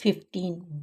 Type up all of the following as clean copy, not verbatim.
15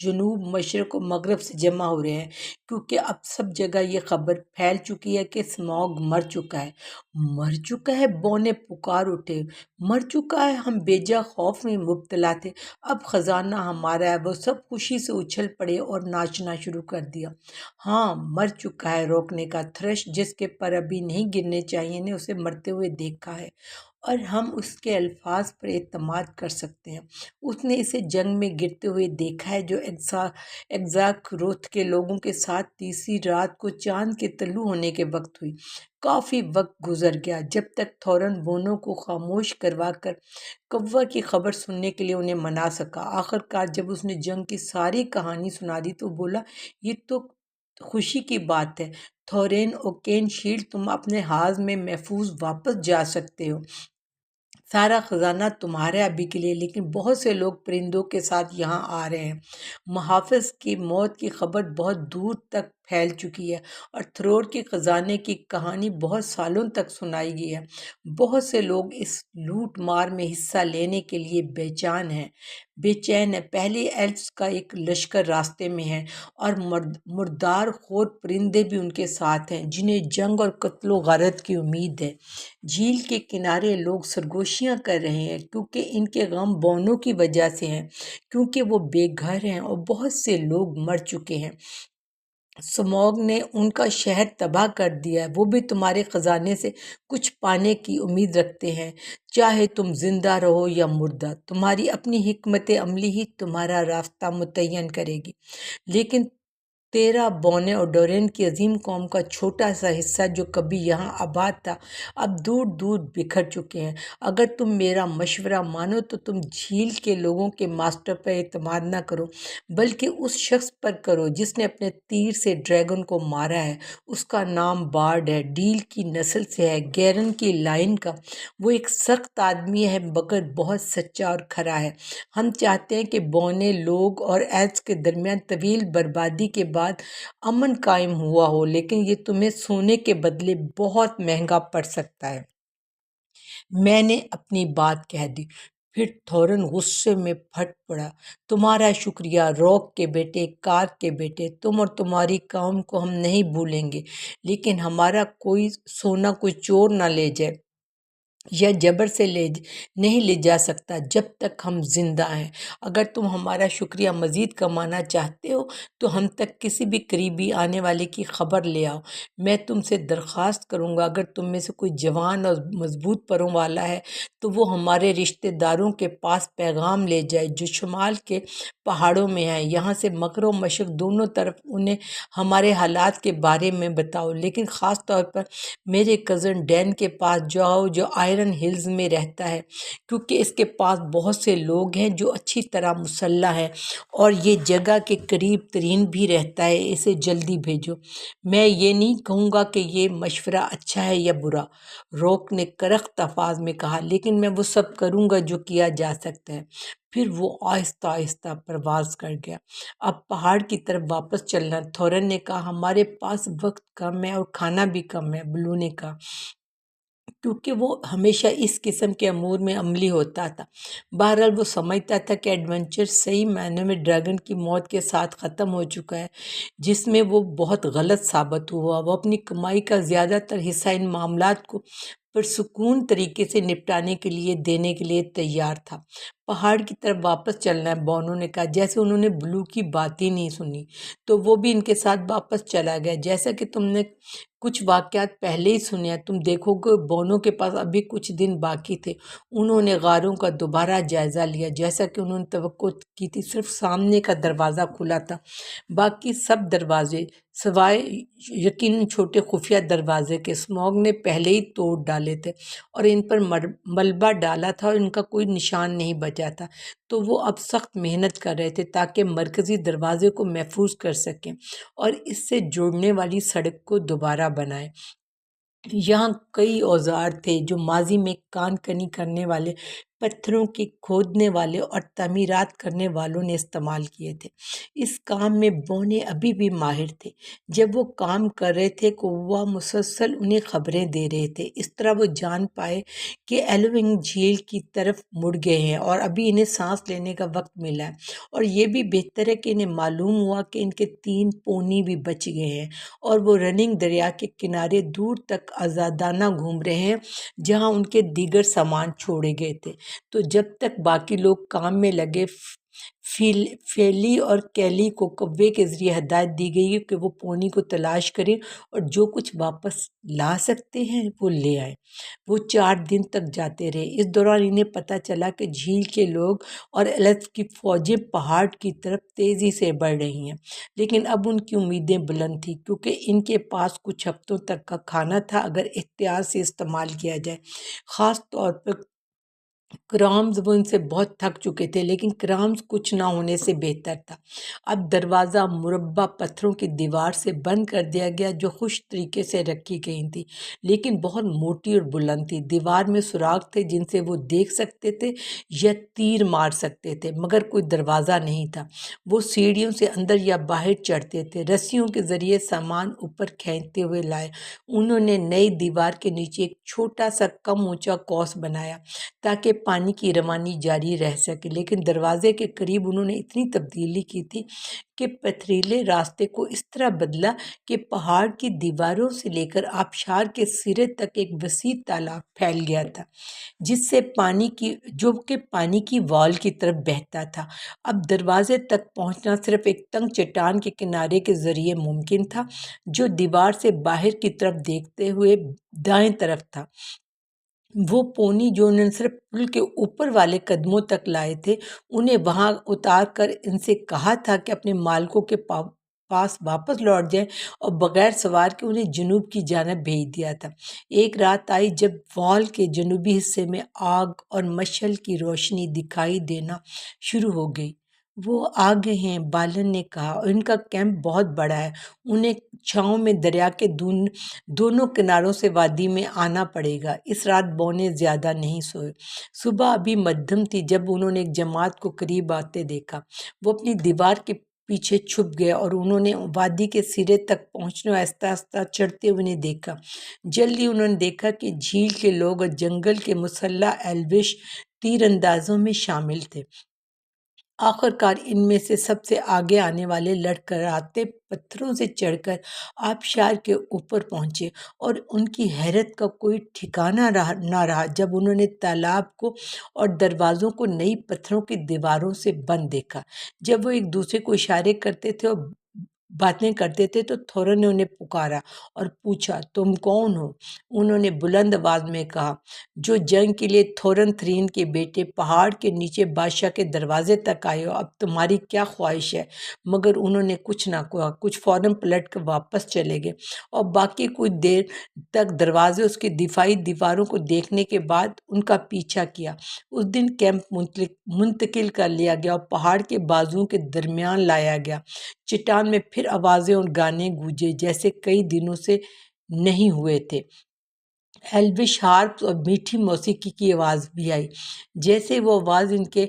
جنوب، مشرق و مغرب سے جمع ہو رہے ہیں، کیونکہ اب سب جگہ یہ خبر پھیل چکی ہے کہ اسموگ مر چکا ہے۔ مر چکا ہے، بونے پکار اٹھے۔ مر چکا ہے، ہم بیجا خوف میں مبتلا تھے، اب خزانہ ہمارا ہے۔ وہ سب خوشی سے اچھل پڑے اور ناچنا شروع کر دیا۔ ہاں، مر چکا ہے، روکنے کا تھرش جس کے پر ابھی نہیں گرنے چاہیے نے اسے مرتے ہوئے دیکھا ہے، اور ہم اس کے الفاظ پر اعتماد کر سکتے ہیں۔ اس نے اسے جنگ میں گرتے ہوئے دیکھا ہے، جو ایگزاک روتھ کے لوگوں کے ساتھ تیسری رات کو چاند کے طلوع ہونے کے وقت ہوئی۔ کافی وقت گزر گیا جب تک تھورن بونو کو خاموش کروا کر کوا کی خبر سننے کے لیے انہیں منا سکا۔ آخر کار جب اس نے جنگ کی ساری کہانی سنا دی تو بولا، یہ تو خوشی کی بات ہے تھورین اوکین شیلڈ، تم اپنے حاز میں محفوظ واپس جا سکتے ہو۔ سارا خزانہ تمہارے ابھی کے لیے، لیکن بہت سے لوگ پرندوں کے ساتھ یہاں آ رہے ہیں۔ محافظ کی موت کی خبر بہت دور تک پھیل چکی ہے، اور تھرور کے خزانے کی کہانی بہت سالوں تک سنائی گئی ہے۔ بہت سے لوگ اس لوٹ مار میں حصہ لینے کے لیے بے چین ہیں۔ پہلے ایلفز کا ایک لشکر راستے میں ہے، اور مردار خور پرندے بھی ان کے ساتھ ہیں، جنہیں جنگ اور قتل و غارت کی امید ہے۔ جھیل کے کنارے لوگ سرگوشیاں کر رہے ہیں، کیونکہ ان کے غم بونوں کی وجہ سے ہیں، کیونکہ وہ بے گھر ہیں اور بہت سے لوگ مر چکے ہیں۔ سموگ نے ان کا شہر تباہ کر دیا ہے، وہ بھی تمہارے خزانے سے کچھ پانے کی امید رکھتے ہیں، چاہے تم زندہ رہو یا مردہ۔ تمہاری اپنی حکمت عملی ہی تمہارا راستہ متعین کرے گی، لیکن تیرا بونے اور ڈورین کی عظیم قوم کا چھوٹا سا حصہ جو کبھی یہاں آباد تھا، اب دور دور بکھر چکے ہیں۔ اگر تم میرا مشورہ مانو تو تم جھیل کے لوگوں کے ماسٹر پر اعتماد نہ کرو، بلکہ اس شخص پر کرو جس نے اپنے تیر سے ڈریگن کو مارا ہے۔ اس کا نام بارڈ ہے، ڈیل کی نسل سے ہے، گیرن کی لائن کا۔ وہ ایک سخت آدمی ہے مگر بہت سچا اور کھرا ہے۔ ہم چاہتے ہیں کہ بونے لوگ اور ایلفز کے درمیان طویل بربادی کے بعد امن قائم ہوا ہو، لیکن یہ تمہیں سونے کے بدلے بہت مہنگا پڑ سکتا ہے۔ میں نے اپنی بات کہہ دی۔ پھر تھورن غصے میں پھٹ پڑا۔ تمہارا شکریہ روک کے بیٹے، کارک کے بیٹے، تم اور تمہاری قوم کو ہم نہیں بھولیں گے، لیکن ہمارا کوئی سونا کوئی چور نہ لے جائے یا جبر سے نہیں لے جا سکتا جب تک ہم زندہ ہیں۔ اگر تم ہمارا شکریہ مزید کمانا چاہتے ہو تو ہم تک کسی بھی قریبی آنے والے کی خبر لے آؤ۔ میں تم سے درخواست کروں گا، اگر تم میں سے کوئی جوان اور مضبوط پروں والا ہے تو وہ ہمارے رشتہ داروں کے پاس پیغام لے جائے جو شمال کے پہاڑوں میں ہیں۔ یہاں سے مغرب و مشرق دونوں طرف انہیں ہمارے حالات کے بارے میں بتاؤ، لیکن خاص طور پر میرے کزن ڈین کے پاس جاؤ جو آئرن ہلز میں رہتا ہے، کیونکہ اس کے پاس بہت سے لوگ ہیں جو اچھی طرح مسلح ہیں اور یہ جگہ کے قریب ترین بھی رہتا ہے۔ اسے جلدی بھیجو۔ میں یہ نہیں کہوں گا کہ یہ مشورہ اچھا ہے یا برا، روک نے کرخت الفاظ میں کہا، لیکن میں وہ سب کروں گا جو کیا جا سکتا ہے۔ پھر وہ آہستہ آہستہ پرواز کر گیا۔ اب پہاڑ کی طرف واپس چلنا، تھورن نے کہا۔ ہمارے پاس وقت کم ہے اور کھانا بھی کم ہے، بلو نے کہا، کیونکہ وہ ہمیشہ اس قسم کے امور میں عملی ہوتا تھا۔ بہرحال وہ سمجھتا تھا کہ ایڈونچر صحیح معنوں میں ڈریگن کی موت کے ساتھ ختم ہو چکا ہے، جس میں وہ بہت غلط ثابت ہوا۔ وہ اپنی کمائی کا زیادہ تر حصہ ان معاملات کو پرسکون طریقے سے نپٹانے کے لیے دینے کے لیے تیار تھا۔ پہاڑ کی طرف واپس چلنا ہے، بونو نے کہا۔ جیسے انہوں نے بلو کی بات ہی نہیں سنی تو وہ بھی ان کے ساتھ واپس چلا گیا۔ جیسا کہ تم نے کچھ واقعات پہلے ہی سنے ہیں، تم دیکھو گے بونو کے پاس ابھی کچھ دن باقی تھے۔ انہوں نے غاروں کا دوبارہ جائزہ لیا، جیسا کہ انہوں نے توقع کی تھی۔ صرف سامنے کا دروازہ کھلا تھا، باقی سب دروازے سوائے یقیناً چھوٹے خفیہ دروازے کے اسموگ نے پہلے ہی توڑ ڈالے تھے اور ان پر ملبہ ڈالا تھا اور ان کا کوئی نشان نہیں بچا تھا۔ تو وہ اب سخت محنت کر رہے تھے تاکہ مرکزی دروازے کو محفوظ کر سکیں اور اس سے جوڑنے والی سڑک کو دوبارہ بنائیں۔ یہاں کئی اوزار تھے جو ماضی میں کان کنی کرنے والے پتھروں کے کھودنے والے اور تعمیرات کرنے والوں نے استعمال کیے تھے۔ اس کام میں بونے ابھی بھی ماہر تھے۔ جب وہ کام کر رہے تھے کوہ مسلسل انہیں خبریں دے رہے تھے۔ اس طرح وہ جان پائے کہ ایلونگ جھیل کی طرف مڑ گئے ہیں اور ابھی انہیں سانس لینے کا وقت ملا ہے، اور یہ بھی بہتر ہے کہ انہیں معلوم ہوا کہ ان کے 3 پونی بھی بچ گئے ہیں اور وہ رننگ دریا کے کنارے دور تک آزادانہ گھوم رہے ہیں جہاں ان کے دیگر سامان چھوڑے گئے تھے۔ تو جب تک باقی لوگ کام میں لگے، فیلی اور کیلی کو کوے کے ذریعے ہدایت دی گئی کہ وہ پونی کو تلاش کریں اور جو کچھ واپس لا سکتے ہیں وہ لے آئیں۔ وہ 4 دن تک جاتے رہے۔ اس دوران انہیں پتہ چلا کہ جھیل کے لوگ اور ایلف کی فوجیں پہاڑ کی طرف تیزی سے بڑھ رہی ہیں، لیکن اب ان کی امیدیں بلند تھیں کیونکہ ان کے پاس کچھ ہفتوں تک کا کھانا تھا اگر احتیاط سے استعمال کیا جائے۔ خاص طور پر کرامز، وہ ان سے بہت تھک چکے تھے، لیکن کرامز کچھ نہ ہونے سے بہتر تھا۔ اب دروازہ مربع پتھروں کی دیوار سے بند کر دیا گیا جو خوش طریقے سے رکھی گئی تھی، لیکن بہت موٹی اور بلند تھی۔ دیوار میں سوراخ تھے جن سے وہ دیکھ سکتے تھے یا تیر مار سکتے تھے، مگر کوئی دروازہ نہیں تھا۔ وہ سیڑھیوں سے اندر یا باہر چڑھتے تھے، رسیوں کے ذریعے سامان اوپر کھینچتے ہوئے لائے۔ انہوں نے نئی دیوار کے نیچے ایک چھوٹا سا کم اونچا قوس بنایا تاکہ پانی کی روانی جاری رہ سکے، لیکن دروازے کے قریب انہوں نے اتنی تبدیلی کی تھی کہ پتھریلے راستے کو اس طرح بدلا کہ پہاڑ کی دیواروں سے لے کر آبشار کے سرے تک ایک وسیع تالاب پھیل گیا تھا جس سے جو کہ پانی کی وال کی طرف بہتا تھا۔ اب دروازے تک پہنچنا صرف ایک تنگ چٹان کے کنارے کے ذریعے ممکن تھا جو دیوار سے باہر کی طرف دیکھتے ہوئے دائیں طرف تھا۔ وہ پونی جو انہوں نے صرف پل کے اوپر والے قدموں تک لائے تھے، انہیں وہاں اتار کر ان سے کہا تھا کہ اپنے مالکوں کے پاس واپس لوٹ جائیں، اور بغیر سوار کے انہیں جنوب کی جانب بھیج دیا تھا۔ ایک رات آئی جب وال کے جنوبی حصے میں آگ اور مشعل کی روشنی دکھائی دینا شروع ہو گئی۔ وہ آ گئے ہیں، بالن نے کہا، اور ان کا کیمپ بہت بڑا ہے۔ انہیں چھاؤں میں دریا کے دونوں کناروں سے وادی میں آنا پڑے گا۔ اس رات بونے زیادہ نہیں سوئے۔ صبح ابھی مدھم تھی جب انہوں نے ایک جماعت کو قریب آتے دیکھا۔ وہ اپنی دیوار کے پیچھے چھپ گئے اور انہوں نے وادی کے سرے تک پہنچنے اور آہستہ آہستہ چڑھتے ہوئے انہیں دیکھا۔ جلدی انہوں نے دیکھا کہ جھیل کے لوگ اور جنگل کے مسلح ایلوش تیر اندازوں میں شامل تھے۔ آخرکار ان میں سے سب سے آگے آنے والے لڑکھڑاتے پتھروں سے چڑھ کر آبشار کے اوپر پہنچے، اور ان کی حیرت کا کوئی ٹھکانہ نہ رہا جب انہوں نے تالاب کو اور دروازوں کو نئی پتھروں کی دیواروں سے بند دیکھا۔ جب وہ ایک دوسرے کو اشارے کرتے تھے اور باتیں کرتے تھے تو تھورن نے انہیں پکارا اور پوچھا، تم کون ہو؟ انہوں نے بلند آواز میں کہا، جو جنگ کے لیے تھورن تھرین کے بیٹے پہاڑ کے نیچے بادشاہ کے دروازے تک آئے ہو، اب تمہاری کیا خواہش ہے؟ مگر انہوں نے کچھ نہ کہا، کچھ فوراً پلٹ کر واپس چلے گئے، اور باقی کچھ دیر تک دروازے اس کی دفاعی دیواروں کو دیکھنے کے بعد ان کا پیچھا کیا۔ اس دن کیمپ منتقل کر لیا گیا اور پہاڑ کے بازوؤں کے درمیان لایا گیا۔ چٹان میں پھر آوازیں اور گانے گونجے جیسے کئی دنوں سے نہیں ہوئے تھے۔ ایلوش ہارپس اور میٹھی موسیقی کی آواز بھی آئی۔ جیسے وہ آواز ان کے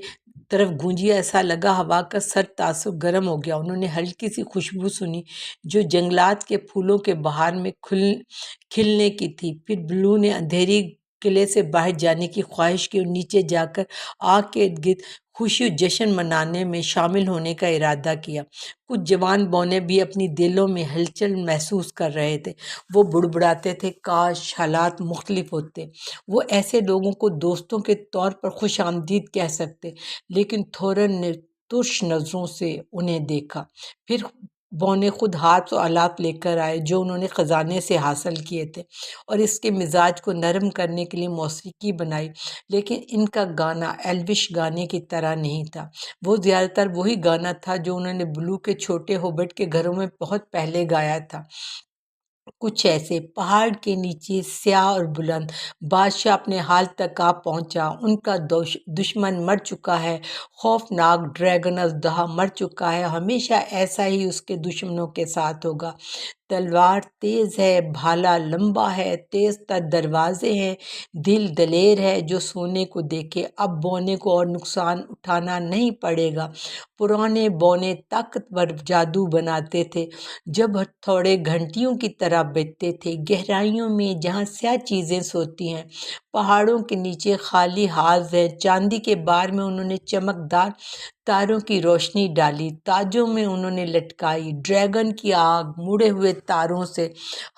طرف گونجی، ایسا لگا ہوا کا سر تاثر گرم ہو گیا۔ انہوں نے ہلکی سی خوشبو سنی جو جنگلات کے پھولوں کے بہار میں کھلنے کی تھی۔ پھر بلو نے اندھیری قلعے سے باہر جانے کی خواہش کی اور نیچے جا کر آگ کے ارد گرد خوشی و جشن منانے میں شامل ہونے کا ارادہ کیا۔ کچھ جوان بونے بھی اپنی دلوں میں ہلچل محسوس کر رہے تھے۔ وہ بڑبڑاتے تھے، کاش حالات مختلف ہوتے، وہ ایسے لوگوں کو دوستوں کے طور پر خوش آمدید کہہ سکتے۔ لیکن تھورن نے ترش نظروں سے انہیں دیکھا۔ پھر بونے خود ہاتھ و آلات لے کر آئے جو انہوں نے خزانے سے حاصل کیے تھے، اور اس کے مزاج کو نرم کرنے کے لیے موسیقی بنائی، لیکن ان کا گانا ایلوش گانے کی طرح نہیں تھا۔ وہ زیادہ تر وہی گانا تھا جو انہوں نے بلو کے چھوٹے ہابٹ کے گھروں میں بہت پہلے گایا تھا، کچھ ایسے: پہاڑ کے نیچے سیاہ اور بلند، بادشاہ اپنے حال تک آ پہنچا، ان کا دشمن مر چکا ہے، خوفناک ڈریگن اژدہا مر چکا ہے، ہمیشہ ایسا ہی اس کے دشمنوں کے ساتھ ہوگا، تلوار تیز ہے، بھالا لمبا ہے، تیز تر دروازے ہیں، دل دلیر ہے جو سونے کو دیکھے۔ اب بونے کو اور نقصان اٹھانا نہیں پڑے گا۔ پرانے بونے طاقتور جادو بناتے تھے جب تھوڑے گھنٹیوں کی طرح بجتے تھے، گہرائیوں میں جہاں سیاہ چیزیں سوتی ہیں، پہاڑوں کے نیچے خالی حاض ہے۔ چاندی کے بار میں انہوں نے چمکدار تاروں کی روشنی ڈالی، تاجوں میں انہوں نے لٹکائی ڈریگن کی آگ، مڑے ہوئے تاروں سے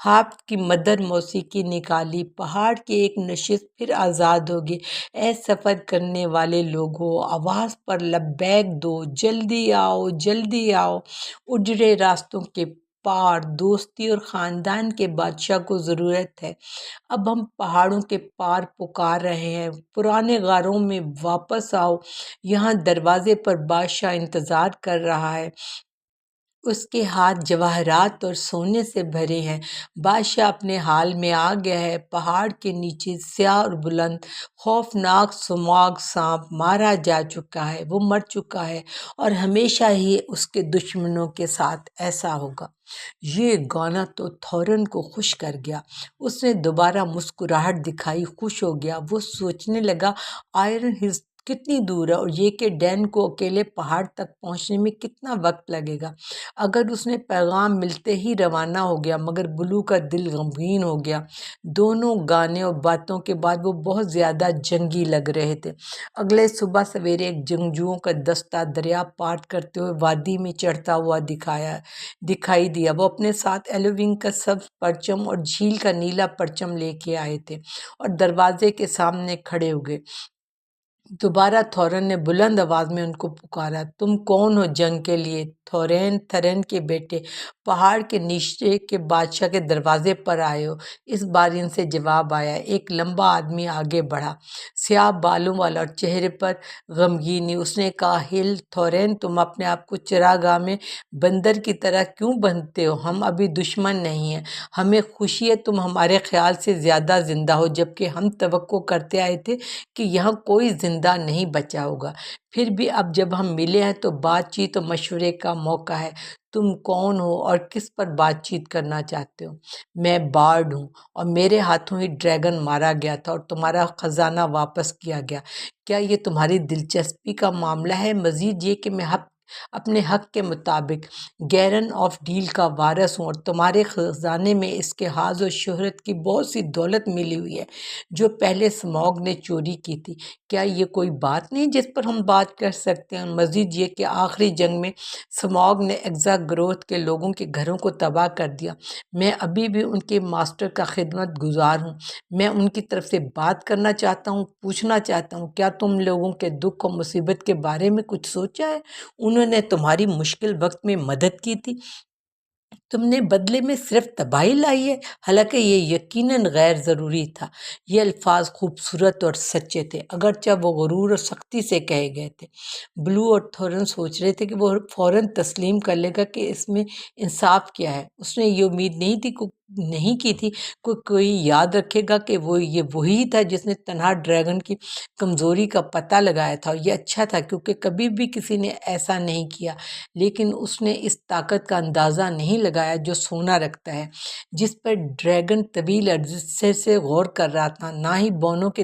ہارپ کی مدر موسیقی نکالی۔ پہاڑ کی ایک نشست پھر آزاد ہوگی۔ اے سفر کرنے والے لوگوں، آواز پر لبیک دو، جلدی آؤ، جلدی آؤ۔ اجڑے راستوں کے پار دوستی اور خاندان کے بادشاہ کو ضرورت ہے۔ اب ہم پہاڑوں کے پار پکار رہے ہیں، پرانے غاروں میں واپس آؤ۔ یہاں دروازے پر بادشاہ انتظار کر رہا ہے، اس کے ہاتھ جواہرات اور سونے سے بھرے ہیں۔ بادشاہ اپنے حال میں آ گیا ہے۔ پہاڑ کے نیچے سیاہ اور بلند خوفناک سماگ سانپ مارا جا چکا ہے، وہ مر چکا ہے اور ہمیشہ ہی اس کے دشمنوں کے ساتھ ایسا ہوگا۔ یہ گانا تو تھورن کو خوش کر گیا۔ اس نے دوبارہ مسکراہٹ دکھائی، خوش ہو گیا۔ وہ سوچنے لگا آئرن ہلز کتنی دور ہے اور یہ کہ ڈین کو اکیلے پہاڑ تک پہنچنے میں کتنا وقت لگے گا۔ اگر اس نے پیغام ملتے ہی روانہ ہو گیا، مگر بلو کا دل غمگین ہو گیا۔ دونوں گانے اور باتوں کے بعد وہ بہت زیادہ جنگی لگ رہے تھے۔ اگلے صبح سویرے ایک جنگجوؤں کا دستہ دریا پار کرتے ہوئے وادی میں چڑھتا ہوا دکھائی دیا۔ وہ اپنے ساتھ ایلوونگ کا سبز پرچم اور جھیل کا نیلا پرچم لے کے آئے تھے اور دروازے کے سامنے کھڑے ہو گئے۔ دوبارہ تھورن نے بلند آواز میں ان کو پکارا، تم کون ہو جنگ کے لیے؟ تھرین کے بیٹے، پہاڑ کے نیچے کے بادشاہ کے دروازے پر آئے ہو؟ اس بار ان سے جواب آیا۔ ایک لمبا آدمی آگے بڑھا، سیاہ بالوں والا اور چہرے پر غمگینی۔ اس نے کہا، ہل تھورین، تم اپنے آپ کو چراگاہ میں بندر کی طرح کیوں بندھتے ہو؟ ہم ابھی دشمن نہیں ہیں۔ ہمیں خوشی ہے تم ہمارے خیال سے زیادہ زندہ ہو، جبکہ ہم توقع کرتے آئے تھے کہ یہاں کوئی زندہ نہیں بچا ہوگا۔ پھر بھی اب جب ہم ملے ہیں تو بات چیت اور مشورے کا موقع ہے۔ تم کون ہو اور کس پر بات چیت کرنا چاہتے ہو؟ میں بارڈ ہوں اور میرے ہاتھوں ہی ڈریگن مارا گیا تھا اور تمہارا خزانہ واپس کیا گیا۔ کیا یہ تمہاری دلچسپی کا معاملہ ہے؟ مزید یہ کہ میں اپنے حق کے مطابق گیرن آف ڈیل کا وارث ہوں اور تمہارے خزانے میں اس کے حاظ و شہرت کی بہت سی دولت ملی ہوئی ہے جو پہلے سموگ نے چوری کی تھی۔ کیا یہ کوئی بات نہیں جس پر ہم بات کر سکتے ہیں؟ مزید یہ کہ آخری جنگ میں سموگ نے ایگزا گروتھ کے لوگوں کے گھروں کو تباہ کر دیا۔ میں ابھی بھی ان کے ماسٹر کا خدمت گزار ہوں۔ میں ان کی طرف سے بات کرنا چاہتا ہوں، پوچھنا چاہتا ہوں، کیا تم لوگوں کے دکھ اور مصیبت کے بارے میں کچھ سوچا ہے؟ انہوں نے تمہاری مشکل وقت میں مدد کی تھی، تم نے بدلے میں صرف تباہی لائی ہے؟ حالانکہ یہ یقیناً غیر ضروری تھا۔ یہ الفاظ خوبصورت اور سچے تھے، اگرچہ وہ غرور اور سختی سے کہے گئے تھے۔ بلو اور تھورن سوچ رہے تھے کہ وہ فوراً تسلیم کر لے گا کہ اس میں انصاف کیا ہے۔ اس نے یہ امید نہیں کی تھی کہ کوئی یاد رکھے گا کہ یہ وہی تھا جس نے تنہا ڈریگن کی کمزوری کا پتہ لگایا تھا، اور یہ اچھا تھا کیونکہ کبھی بھی کسی نے ایسا نہیں کیا۔ لیکن اس نے اس طاقت کا اندازہ نہیں لگایا جو سونا رکھتا ہے، جس پر ڈریگن طویل عرصے سے غور کر رہا تھا، نہ ہی بونوں کے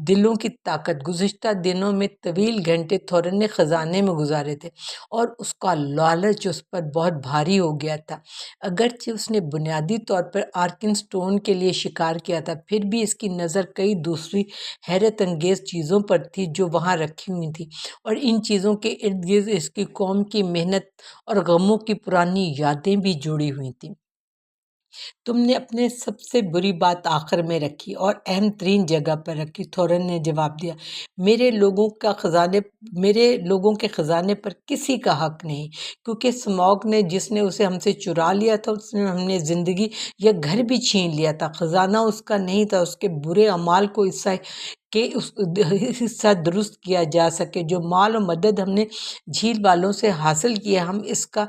دلوں کی طاقت۔ گزشتہ دنوں میں طویل گھنٹے تھورن نے خزانے میں گزارے تھے اور اس کا لالچ اس پر بہت بھاری ہو گیا تھا۔ اگرچہ اس نے بنیادی طور پر آرکن سٹون کے لیے شکار کیا تھا، پھر بھی اس کی نظر کئی دوسری حیرت انگیز چیزوں پر تھی جو وہاں رکھی ہوئی تھیں، اور ان چیزوں کے ارد گرد اس کی قوم کی محنت اور غموں کی پرانی یادیں بھی جڑی ہوئی تھیں۔ تم نے اپنے سب سے بری بات آخر میں رکھی اور اہم ترین جگہ پر رکھی، تھورن نے جواب دیا۔ میرے لوگوں کے خزانے پر کسی کا حق نہیں، کیونکہ سموگ نے جس نے اسے ہم سے چرا لیا تھا، اس نے ہم نے زندگی یا گھر بھی چھین لیا تھا۔ خزانہ اس کا نہیں تھا، اس کے برے اعمال کو حصہ درست کیا جا سکے۔ جو مال و مدد ہم نے جھیل والوں سے حاصل کیا، ہم اس کا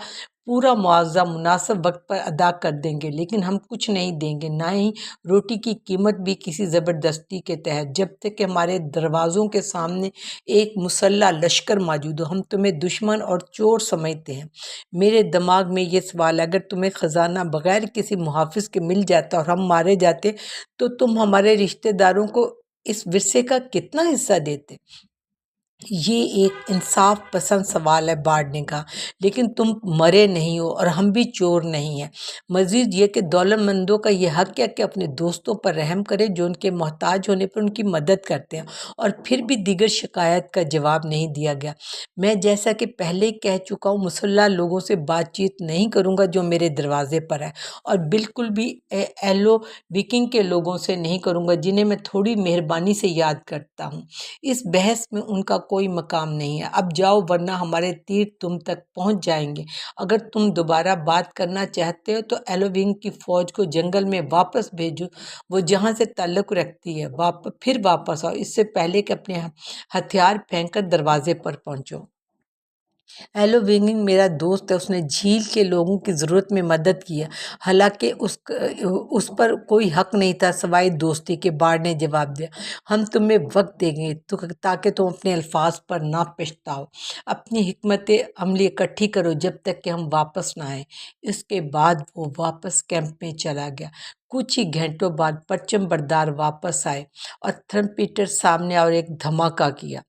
پورا معاوضہ مناسب وقت پر ادا کر دیں گے، لیکن ہم کچھ نہیں دیں گے، نہ ہی روٹی کی قیمت بھی کسی زبردستی کے تحت، جب تک کہ ہمارے دروازوں کے سامنے ایک مسلح لشکر موجود ہو۔ ہم تمہیں دشمن اور چور سمجھتے ہیں۔ میرے دماغ میں یہ سوال ہے، اگر تمہیں خزانہ بغیر کسی محافظ کے مل جاتا اور ہم مارے جاتے تو تم ہمارے رشتہ داروں کو اس ورثے کا کتنا حصہ دیتے؟ یہ ایک انصاف پسند سوال ہے، بارڈ نے کہا، لیکن تم مرے نہیں ہو اور ہم بھی چور نہیں ہیں۔ مزید یہ کہ دولت مندوں کا یہ حق ہے کہ اپنے دوستوں پر رحم کرے جو ان کے محتاج ہونے پر ان کی مدد کرتے ہیں، اور پھر بھی دیگر شکایت کا جواب نہیں دیا گیا۔ میں جیسا کہ پہلے کہہ چکا ہوں، مسلح لوگوں سے بات چیت نہیں کروں گا جو میرے دروازے پر ہے، اور بالکل بھی ایلو وکنگ کے لوگوں سے نہیں کروں گا جنہیں میں تھوڑی مہربانی سے یاد کرتا ہوں۔ اس بحث میں ان کا کوئی مقام نہیں ہے۔ اب جاؤ، ورنہ ہمارے تیر تم تک پہنچ جائیں گے۔ اگر تم دوبارہ بات کرنا چاہتے ہو تو ایلوونگ کی فوج کو جنگل میں واپس بھیجو، وہ جہاں سے تعلق رکھتی ہے، پھر واپس آؤ، اس سے پہلے کہ اپنے ہتھیار پھینک کر دروازے پر پہنچو۔ ایلو ونگنگ میرا دوست ہے، اس نے جھیل کے لوگوں کی ضرورت میں مدد کی ہے، حالانکہ اس پر کوئی حق نہیں تھا سوائے دوستی کے، بارڈ نے جواب دیا۔ ہم تمہیں وقت دیں گے تاکہ تم اپنے الفاظ پر نہ پچھتاؤ۔ اپنی حکمت عملی اکٹھی کرو جب تک کہ ہم واپس نہ آئیں۔ اس کے بعد وہ واپس کیمپ میں چلا گیا۔ کچھ ہی گھنٹوں بعد پرچم بردار واپس آئے اور تھرمپیٹر سامنے اور ایک دھماکہ کیا۔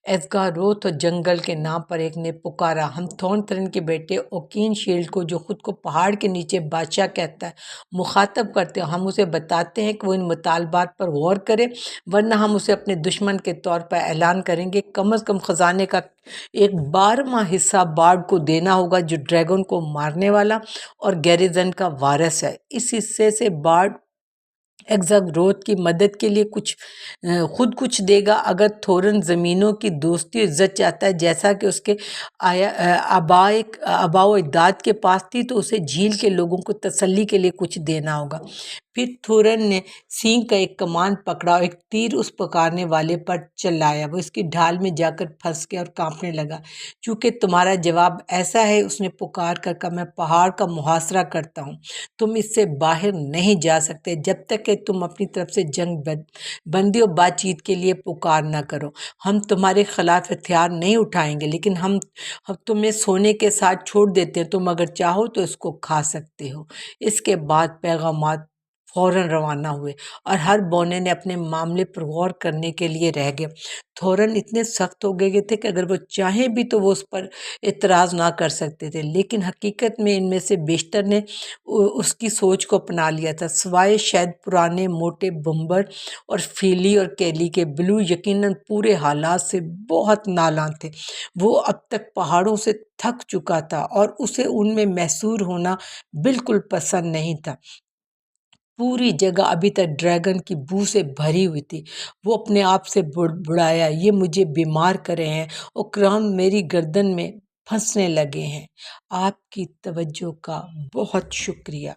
ایزگاروتھ اور جنگل کے نام پر ایک نے پکارا، ہم تھورن کے بیٹے اوکین شیلڈ کو، جو خود کو پہاڑ کے نیچے بادشاہ کہتا ہے، مخاطب کرتے ہیں۔ ہم اسے بتاتے ہیں کہ وہ ان مطالبات پر غور کرے، ورنہ ہم اسے اپنے دشمن کے طور پر اعلان کریں گے۔ کم از کم خزانے کا ایک 12واں حصہ بارڈ کو دینا ہوگا، جو ڈریگن کو مارنے والا اور گیریزن کا وارث ہے۔ اس حصے سے بارڈ ایگزاگروتھ کی مدد کے لیے خود کچھ دے گا۔ اگر تھورن زمینوں کی دوستی و عزت چاہتا ہے جیسا کہ اس کے آباء و اجداد کے پاس تھی، تو اسے جھیل کے لوگوں کو تسلی کے لیے کچھ دینا ہوگا۔ پھر تھورن نے سینگ کا ایک کمان پکڑا اور ایک تیر اس پکارنے والے پر چلایا۔ وہ اس کی ڈھال میں جا کر پھنس گیا اور کانپنے لگا۔ چونکہ تمہارا جواب ایسا ہے، اس نے پکار کر کہا، میں پہاڑ کا محاصرہ کرتا ہوں، تم اس سے باہر نہیں جا سکتے جب تک کہ تم اپنی طرف سے جنگ بندی اور بات چیت کے لیے پکار نہ کرو۔ ہم تمہارے خلاف ہتھیار نہیں اٹھائیں گے، لیکن ہم تمہیں سونے کے ساتھ چھوڑ دیتے ہیں، تم اگر چاہو تو اس کو کھا سکتے ہو۔ اس کے بعد پیغامات فوراً روانہ ہوئے اور ہر بونے نے اپنے معاملے پر غور کرنے کے لیے رہ گئے۔ تھورن اتنے سخت ہو گئے تھے کہ اگر وہ چاہیں بھی تو وہ اس پر اعتراض نہ کر سکتے تھے، لیکن حقیقت میں ان میں سے بیشتر نے اس کی سوچ کو اپنا لیا تھا، سوائے شاید پرانے موٹے بمبر اور فیلی اور کیلی کے۔ بلو یقیناً پورے حالات سے بہت نالاں تھے۔ وہ اب تک پہاڑوں سے تھک چکا تھا اور اسے ان میں محصور ہونا بالکل پسند نہیں تھا۔ پوری جگہ ابھی تک ڈریگن کی بو سے بھری ہوئی تھی۔ وہ اپنے آپ سے بڑھایا، یہ مجھے بیمار کرے ہیں اور کرام میری گردن میں پھنسنے لگے ہیں۔ آپ کی توجہ کا بہت شکریہ۔